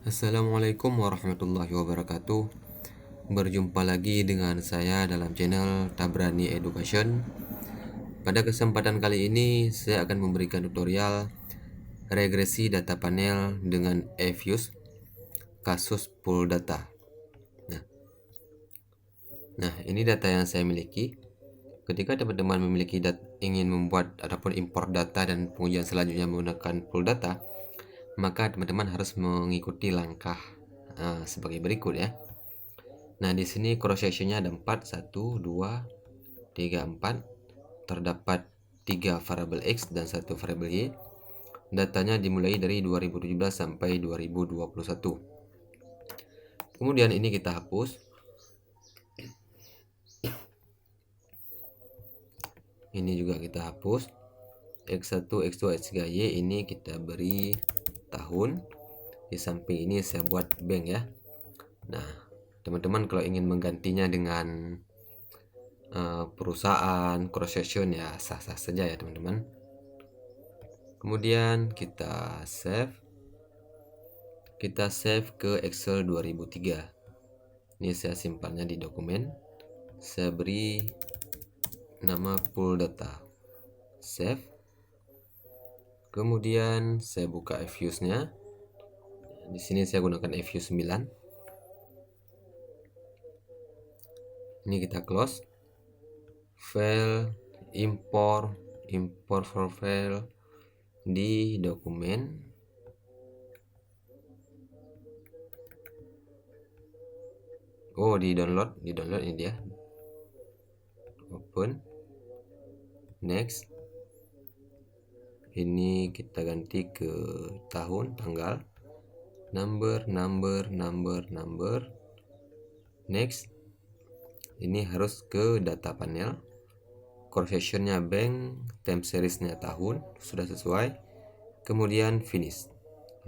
Assalamualaikum warahmatullahi wabarakatuh. Berjumpa lagi dengan saya dalam channel Tabrani Education. Pada kesempatan kali ini saya akan memberikan tutorial regresi data panel dengan eFuse kasus pool data. Nah, ini data yang saya miliki. Ketika teman-teman ingin membuat ataupun import data dan pengujian selanjutnya menggunakan pool data, maka teman-teman harus mengikuti langkah sebagai berikut ya. Nah, di sini cross sectionnya ada 4, 1, 2, 3, 4. Terdapat 3 variabel X dan 1 variabel Y. Datanya dimulai dari 2017 sampai 2021. Kemudian ini kita hapus. Ini juga kita hapus. X1, X2, X3, Y ini kita beri tahun. Di samping ini saya buat bank ya. Nah, teman-teman kalau ingin menggantinya dengan perusahaan, cross section ya sah-sah saja ya teman-teman. Kemudian kita save ke Excel 2003. Ini saya simpannya di dokumen. Saya beri nama pool data, save. Kemudian saya buka eFuse-nya. Di sini saya gunakan eFuse 9. Ini kita close. File, import for file di dokumen. Oh, di download ini dia. Open. Next. Ini kita ganti ke tahun, tanggal, number. Next. Ini harus ke data panel. Cross sectionnya bank, time seriesnya tahun, sudah sesuai. Kemudian finish.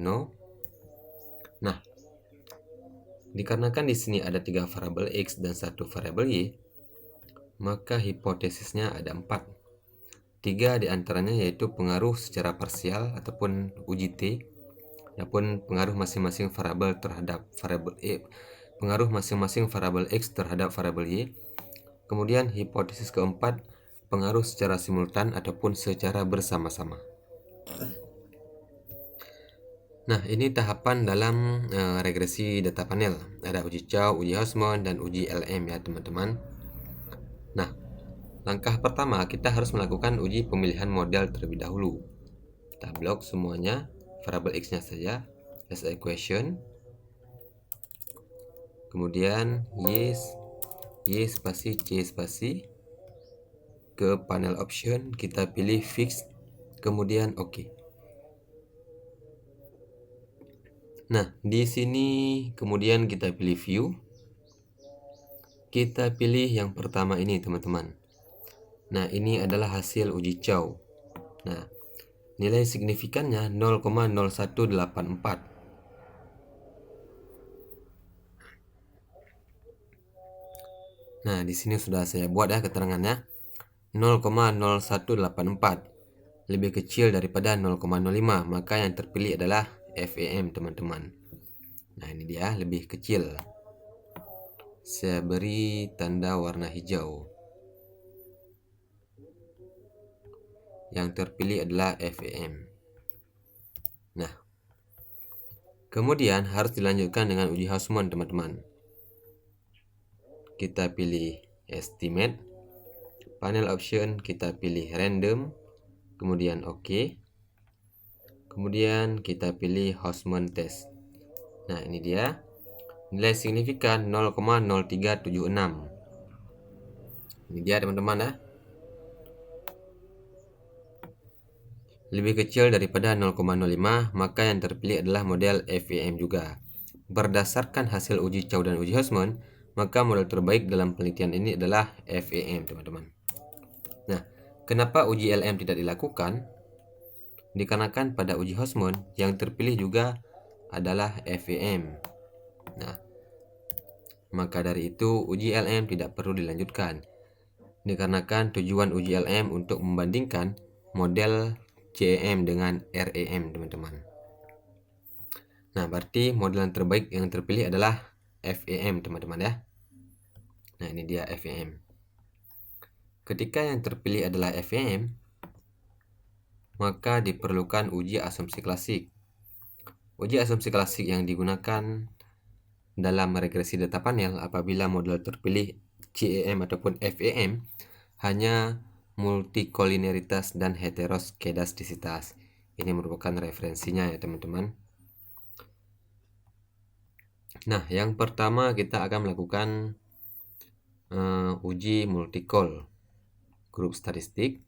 No. Nah, dikarenakan di sini ada 3 variabel X dan 1 variabel Y, maka hipotesisnya ada 4. 3 diantaranya yaitu pengaruh secara parsial ataupun UJT, adapun pengaruh masing-masing variabel terhadap variabel Y, pengaruh masing-masing variabel X terhadap variabel Y. Kemudian hipotesis keempat, pengaruh secara simultan ataupun secara bersama-sama. Nah, ini tahapan dalam regresi data panel. Ada uji Chow, uji Hausmann, dan uji LM ya teman-teman. Nah, langkah pertama kita harus melakukan uji pemilihan model terlebih dahulu. Kita blok semuanya, variabel X-nya saja, as equation. Kemudian Y spasi C spasi. Ke panel option kita pilih fix, kemudian OK. Nah, di sini kemudian kita pilih view. Kita pilih yang pertama ini teman-teman. Nah, ini adalah hasil uji Chow. Nah, nilai signifikannya 0,0184. Nah, di sini sudah saya buat ya keterangannya. 0,0184 lebih kecil daripada 0,05, maka yang terpilih adalah FEM teman-teman. Nah, ini dia lebih kecil. Saya beri tanda warna hijau. Yang terpilih adalah FEM. Nah, kemudian harus dilanjutkan dengan uji Hausmann teman-teman. Kita pilih estimate, panel option kita pilih random, kemudian OK. Kemudian kita pilih Hausmann test. Nah, ini dia nilai signifikan 0,0376. Ini dia teman-teman ya, lebih kecil daripada 0,05, maka yang terpilih adalah model FEM juga. Berdasarkan hasil uji Chow dan uji Hausmann, maka model terbaik dalam penelitian ini adalah FEM teman-teman. Nah, kenapa uji LM tidak dilakukan? Dikarenakan pada uji Hausmann yang terpilih juga adalah FEM. Nah, maka dari itu uji LM tidak perlu dilanjutkan. Dikarenakan tujuan uji LM untuk membandingkan model CEM dengan REM teman-teman. Nah, berarti model yang terbaik yang terpilih adalah FEM, teman-teman ya. Nah, ini dia FEM. Ketika yang terpilih adalah FEM, maka diperlukan uji asumsi klasik. Uji asumsi klasik yang digunakan dalam regresi data panel apabila model terpilih CEM ataupun FEM hanya multikolineritas dan heteroskedastisitas. Ini merupakan referensinya ya teman-teman. Nah, yang pertama kita akan melakukan uji multikol, grup statistik,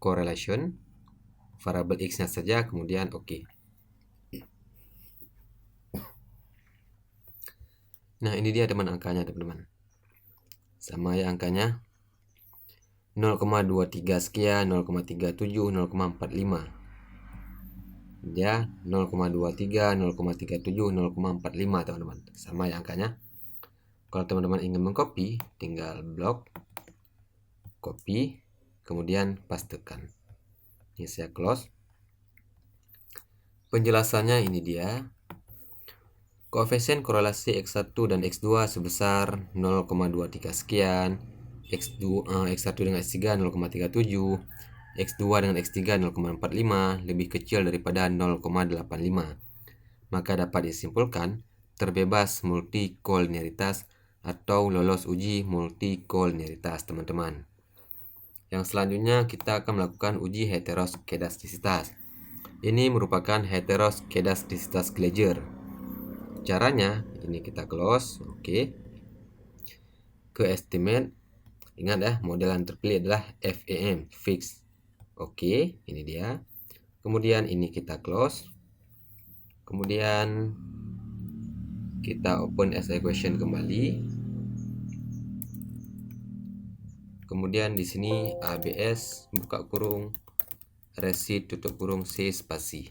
correlation, variabel X-nya saja, kemudian oke. Nah, ini dia teman angkanya teman-teman. Sama ya angkanya 0,23 sekian, 0,37, 0,45. Ya, 0,23, 0,37, 0,45 teman-teman. Sama ya angkanya. Kalau teman-teman ingin mengcopy, tinggal blok, copy, kemudian pastekan. Ini saya close. Penjelasannya ini dia. Koefisien korelasi X1 dan X2 sebesar 0,23 sekian, X1 dengan X3 0,37, X2 dengan X3 0,45 lebih kecil daripada 0,85. Maka dapat disimpulkan terbebas multikolineritas atau lolos uji multikolineritas, teman-teman. Yang selanjutnya kita akan melakukan uji heteroskedastisitas. Ini merupakan heteroskedastisitas Gleiger. Caranya ini kita close, oke. Ke estimate, ingat ya, model yang terpilih adalah FEM, fix. Oke, ini dia. Kemudian ini kita close. Kemudian kita open as equation kembali. Kemudian di sini ABS buka kurung resi tutup kurung C spasi.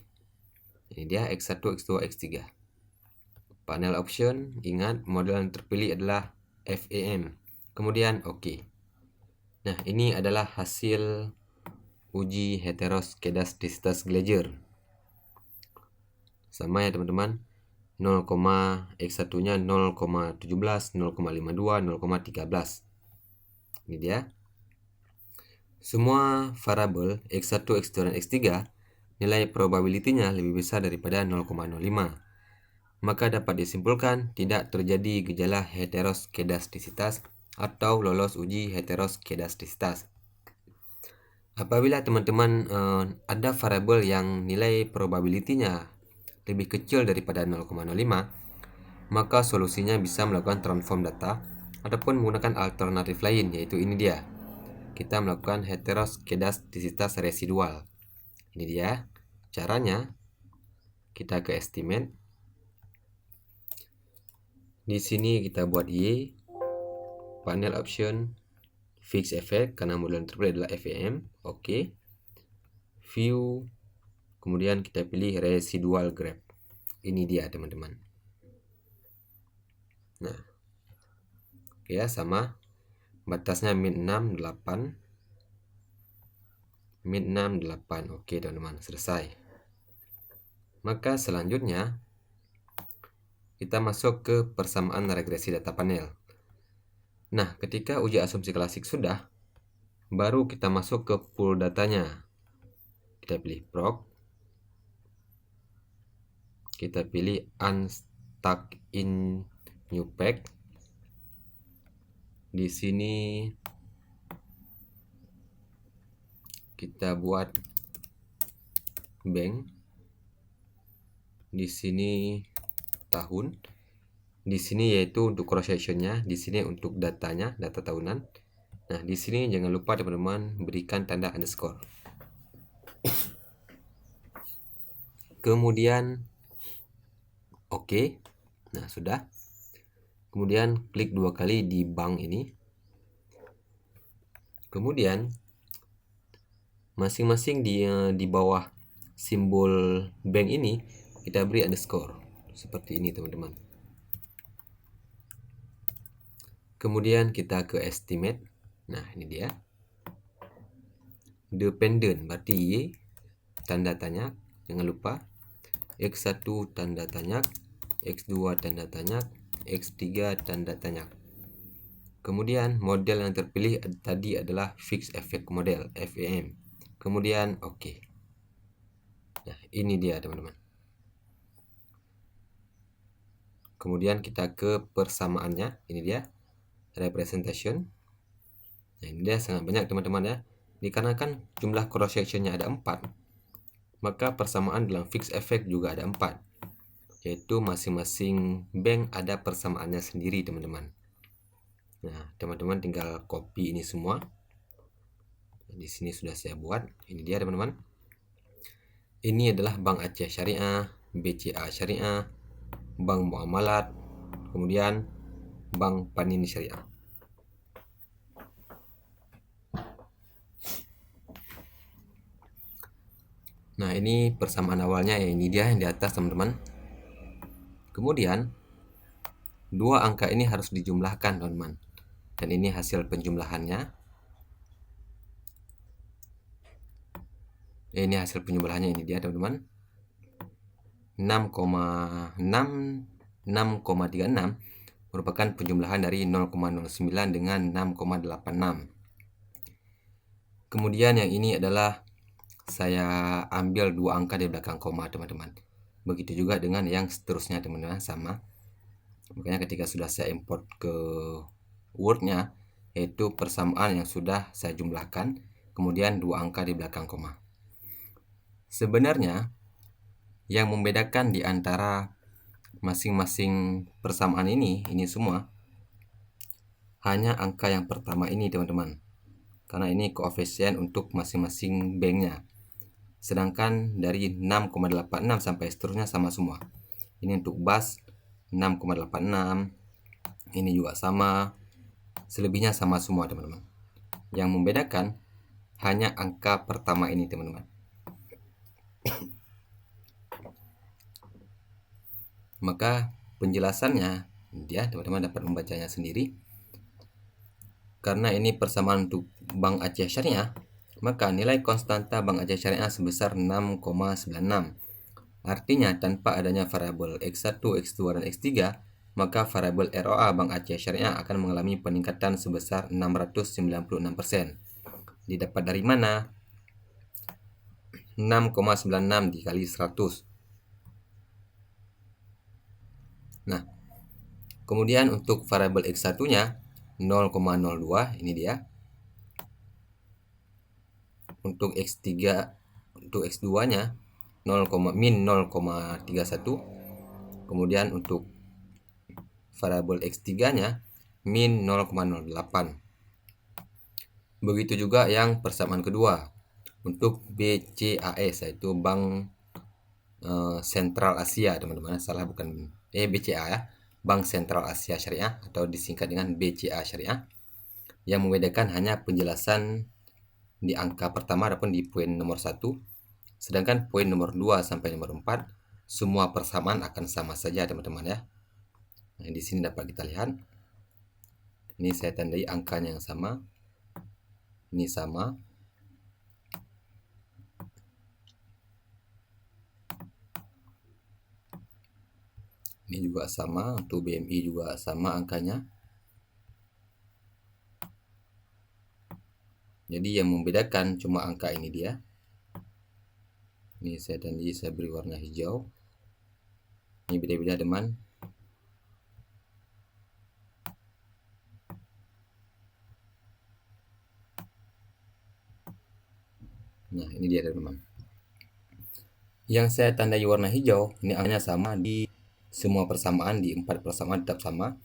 Ini dia X1, X2, X3. Panel option, ingat model yang terpilih adalah FEM. Kemudian oke. Nah, ini adalah hasil uji heteroskedastisitas Gleiger. Sama ya teman-teman. 0, X1-nya 0,17, 0,52, 0,13. Ini dia. Semua variabel X1, X2, dan X3 nilai probability-nya lebih besar daripada 0,05. Maka dapat disimpulkan tidak terjadi gejala heteroskedastisitas atau lolos uji heteroskedastisitas. Apabila teman-teman ada variabel yang nilai probability-nya lebih kecil daripada 0,05, maka solusinya bisa melakukan transform data ataupun menggunakan alternatif lain, yaitu ini dia. Kita melakukan heteroskedastisitas residual. Ini dia caranya. Kita ke estimate. Di sini kita buat Y, panel option, fix effect karena model yang terpilih adalah FEM, oke. View, kemudian kita pilih residual graph. Ini dia teman-teman. Nah, oke ya, sama. Batasnya min 6, 8. Min 6, 8. Oke teman-teman, selesai. Maka selanjutnya kita masuk ke persamaan regresi data panel. Nah, ketika uji asumsi klasik sudah, baru kita masuk ke pool datanya. Kita pilih proc. Kita pilih unstuck in new pack. Di sini kita buat bank. Di sini tahun. Di sini yaitu untuk cross sectionnya, di sini untuk datanya, data tahunan. Nah, di sini jangan lupa teman-teman berikan tanda underscore. Kemudian oke. Nah, sudah. Kemudian klik 2 kali di bank ini. Kemudian masing-masing di bawah simbol bank ini kita beri underscore seperti ini teman-teman. Kemudian kita ke estimate. Nah, ini dia. Dependent berarti Y, tanda tanya, jangan lupa. X1 tanda tanya, X2 tanda tanya, X3 tanda tanya. Kemudian model yang terpilih tadi adalah Fixed Effect Model, FEM. Kemudian oke. Nah, ini dia teman-teman. Kemudian kita ke persamaannya, ini dia representation. Nah, ini dia sangat banyak teman-teman ya. Dikarenakan jumlah cross sectionnya ada 4, maka persamaan dalam fixed effect juga ada 4, yaitu masing-masing bank ada persamaannya sendiri teman-teman. Nah, teman-teman tinggal copy ini semua. Di sini sudah saya buat. Ini dia teman-teman. Ini adalah Bank Aceh Syariah, BCA Syariah, Bank Muamalat, kemudian Bank Panini Syariah. Nah, ini persamaan awalnya ya, ini dia yang di atas teman-teman. Kemudian dua angka ini harus dijumlahkan teman-teman. Dan ini hasil penjumlahannya. Ini hasil penjumlahannya, ini dia teman-teman. 6,36 merupakan penjumlahan dari 0,09 dengan 6,86. Kemudian yang ini adalah saya ambil dua angka di belakang koma teman-teman. Begitu juga dengan yang seterusnya teman-teman, sama. Makanya ketika sudah saya import ke Word-nya, yaitu persamaan yang sudah saya jumlahkan, kemudian dua angka di belakang koma. Sebenarnya yang membedakan di antara masing-masing persamaan ini semua, hanya angka yang pertama ini teman-teman, karena ini koefisien untuk masing-masing banknya. Sedangkan dari 6,86 sampai seterusnya sama semua. Ini untuk BAS 6,86, ini juga sama, selebihnya sama semua teman-teman. Yang membedakan hanya angka pertama ini teman-teman. Maka penjelasannya dia teman-teman dapat membacanya sendiri. Karena ini persamaan untuk Bank Aceh Syariah, maka nilai konstanta Bank Aceh Syariah sebesar 6,96. Artinya tanpa adanya variabel X1, X2, dan X3, maka variabel ROA Bank Aceh Syariah akan mengalami peningkatan sebesar 696%. Didapat dari mana? 6,96 dikali 100. Nah, kemudian untuk variabel X1-nya 0,02, ini dia. Untuk X3, untuk X2-nya min 0,31. Kemudian untuk variabel X3-nya min 0,08. Begitu juga yang persamaan kedua untuk BCAS, yaitu Bank Sentral Asia teman-teman. Salah, bukan BCA ya, Bank Sentral Asia Syariah atau disingkat dengan BCA Syariah. Yang membedakan hanya penjelasan di angka pertama ataupun di poin nomor 1. Sedangkan poin nomor 2 sampai nomor 4 semua persamaan akan sama saja teman-teman ya. Nah, di sini dapat kita lihat. Ini saya tandai angkanya yang sama. Ini sama. Ini juga sama, untuk BMI juga sama angkanya. Jadi yang membedakan cuma angka ini dia. Ini saya tandai, saya beri warna hijau. Ini beda-beda teman. Nah, ini dia teman-teman. Yang saya tandai warna hijau, ini angkanya sama di semua persamaan, di 4 persamaan tetap sama.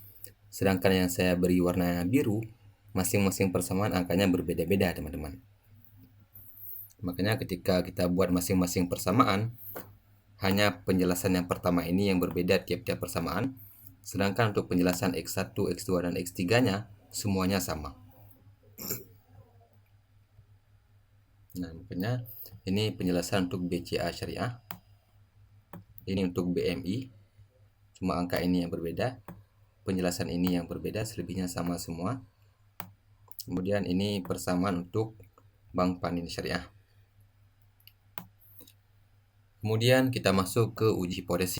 Sedangkan yang saya beri warna biru, masing-masing persamaan angkanya berbeda-beda teman-teman. Makanya ketika kita buat masing-masing persamaan, hanya penjelasan yang pertama ini yang berbeda tiap-tiap persamaan. Sedangkan untuk penjelasan X1, X2, dan X3-nya semuanya sama. Nah, makanya ini penjelasan untuk BCA Syariah. Ini untuk BMI. Cuma angka ini yang berbeda. Penjelasan ini yang berbeda, selebihnya sama semua. Kemudian ini persamaan untuk Bank Panini Syariah. Kemudian kita masuk ke uji hipotesis.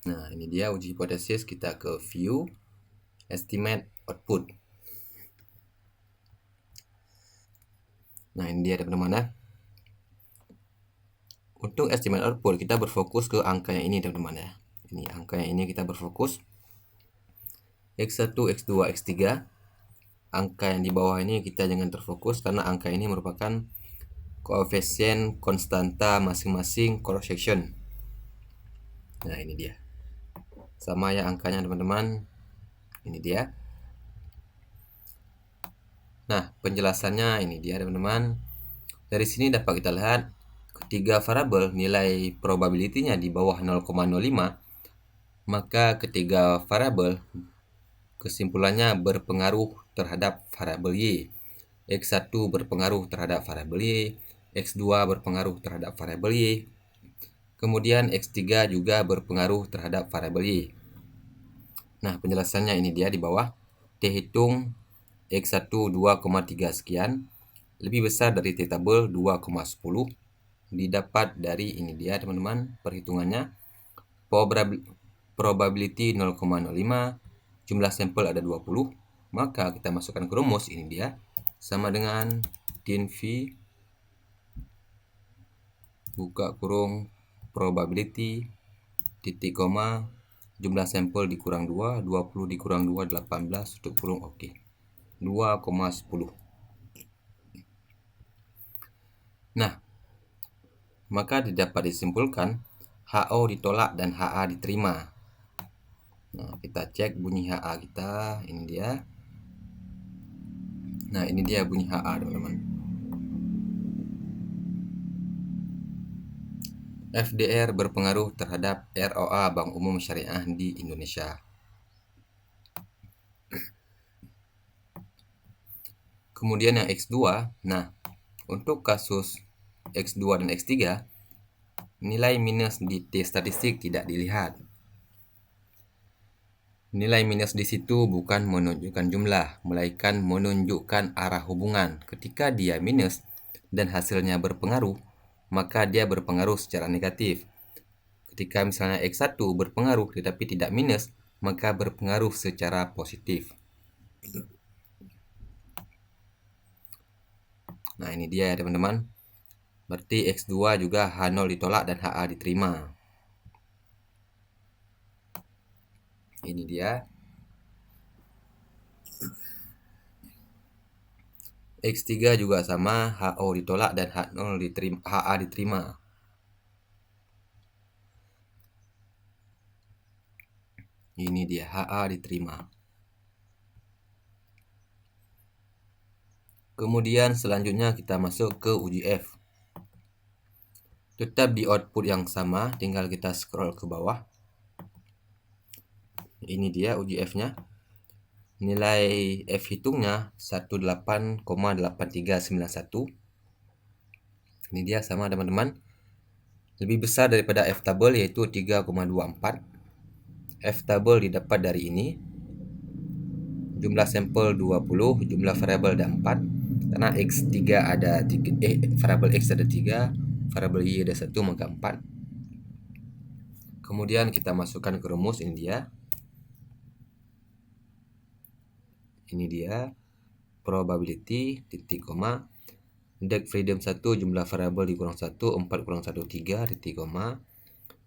Nah, ini dia uji hipotesis. Kita ke view, estimate, output. Nah, ini dia teman-teman ya. Untuk estimate output kita berfokus ke angka yang ini teman-teman ya. Ini angka yang ini kita berfokus. X1, X2, X3. Angka yang di bawah ini kita jangan terfokus karena angka ini merupakan koefisien konstanta masing-masing cross section. Nah, ini dia. Sama ya angkanya teman-teman. Ini dia. Nah, penjelasannya ini dia teman-teman. Dari sini dapat kita lihat ketiga variabel nilai probability-nya di bawah 0,05, maka ketiga variabel kesimpulannya berpengaruh terhadap variabel Y. X1 berpengaruh terhadap variabel Y, X2 berpengaruh terhadap variabel Y, kemudian X3 juga berpengaruh terhadap variabel Y. Nah, penjelasannya ini dia di bawah. Dihitung X1 2,3 sekian, lebih besar dari T tabel 2,10, didapat dari ini dia teman-teman perhitungannya. Probability 0,05, jumlah sampel ada 20, maka kita masukkan ke rumus ini dia, sama dengan din V buka kurung probability titik koma jumlah sampel dikurang 2, 20 dikurang 2 18 tutup kurung oke. 2,10. Nah, maka dapat disimpulkan HO ditolak dan HA diterima. Nah, kita cek bunyi HA kita, ini dia. Nah, ini dia bunyi HA teman-teman. FDR berpengaruh terhadap ROA Bank Umum Syariah di Indonesia. Kemudian yang X2, nah untuk kasus X2 dan X3, nilai minus di T statistik tidak dilihat. Nilai minus di situ bukan menunjukkan jumlah, melainkan menunjukkan arah hubungan. Ketika dia minus dan hasilnya berpengaruh, maka dia berpengaruh secara negatif. Ketika misalnya X1 berpengaruh tetapi tidak minus, maka berpengaruh secara positif. Nah, ini dia ya teman-teman. Berarti X2 juga H0 ditolak dan HA diterima. Ini dia. X3 juga sama, HO ditolak dan H0 diterima, HA diterima. Ini dia, HA diterima. Kemudian selanjutnya kita masuk ke uji F. Tetap di output yang sama, tinggal kita scroll ke bawah. Ini dia uji F-nya. Nilai F hitungnya 18,8391. Ini dia sama teman-teman. Lebih besar daripada F tabel yaitu 3,24. F tabel didapat dari ini. Jumlah sampel 20, jumlah variabel ada 4. Karena X3 ada 3, variabel X ada 3, variabel Y ada 1, maka 4. Kemudian kita masukkan ke rumus, ini dia. Ini dia probability titik koma deg freedom 1 jumlah variabel dikurang 1 4 kurang 1 3 titik koma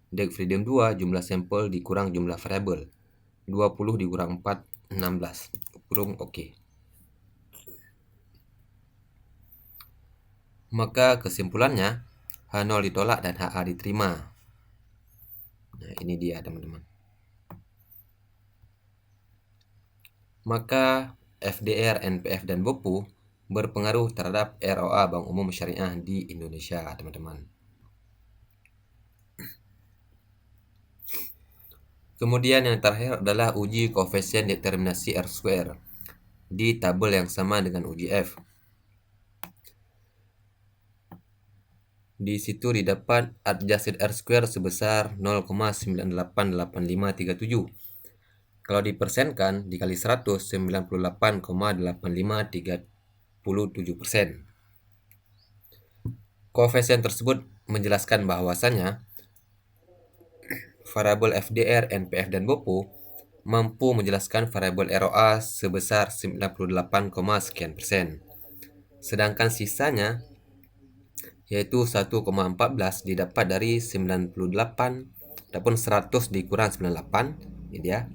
deg freedom 2 jumlah sampel dikurang jumlah variabel 20 dikurang 4 16 kurung oke. Maka kesimpulannya H0 ditolak dan HA diterima. Nah, ini dia teman-teman. Maka FDR, NPF, dan BOPU berpengaruh terhadap ROA Bank Umum Syariah di Indonesia, teman-teman. Kemudian yang terakhir adalah uji koefisien determinasi R-square di tabel yang sama dengan uji F. Di situ didapat adjusted R-square sebesar 0,988537. Kalau dipersenkan dikali 100, 98,8537%. Koefisien tersebut menjelaskan bahwasannya variabel FDR, NPF, dan BOPO mampu menjelaskan variabel ROA sebesar 98, sekian persen. Sedangkan sisanya yaitu 1,14 didapat dari 98 ataupun 100 dikurang 98, ini dia,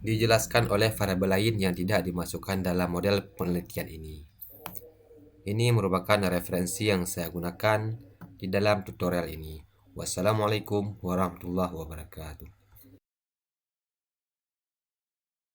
dijelaskan oleh variabel lain yang tidak dimasukkan dalam model penelitian ini. Ini merupakan referensi yang saya gunakan di dalam tutorial ini. Wassalamualaikum warahmatullahi wabarakatuh.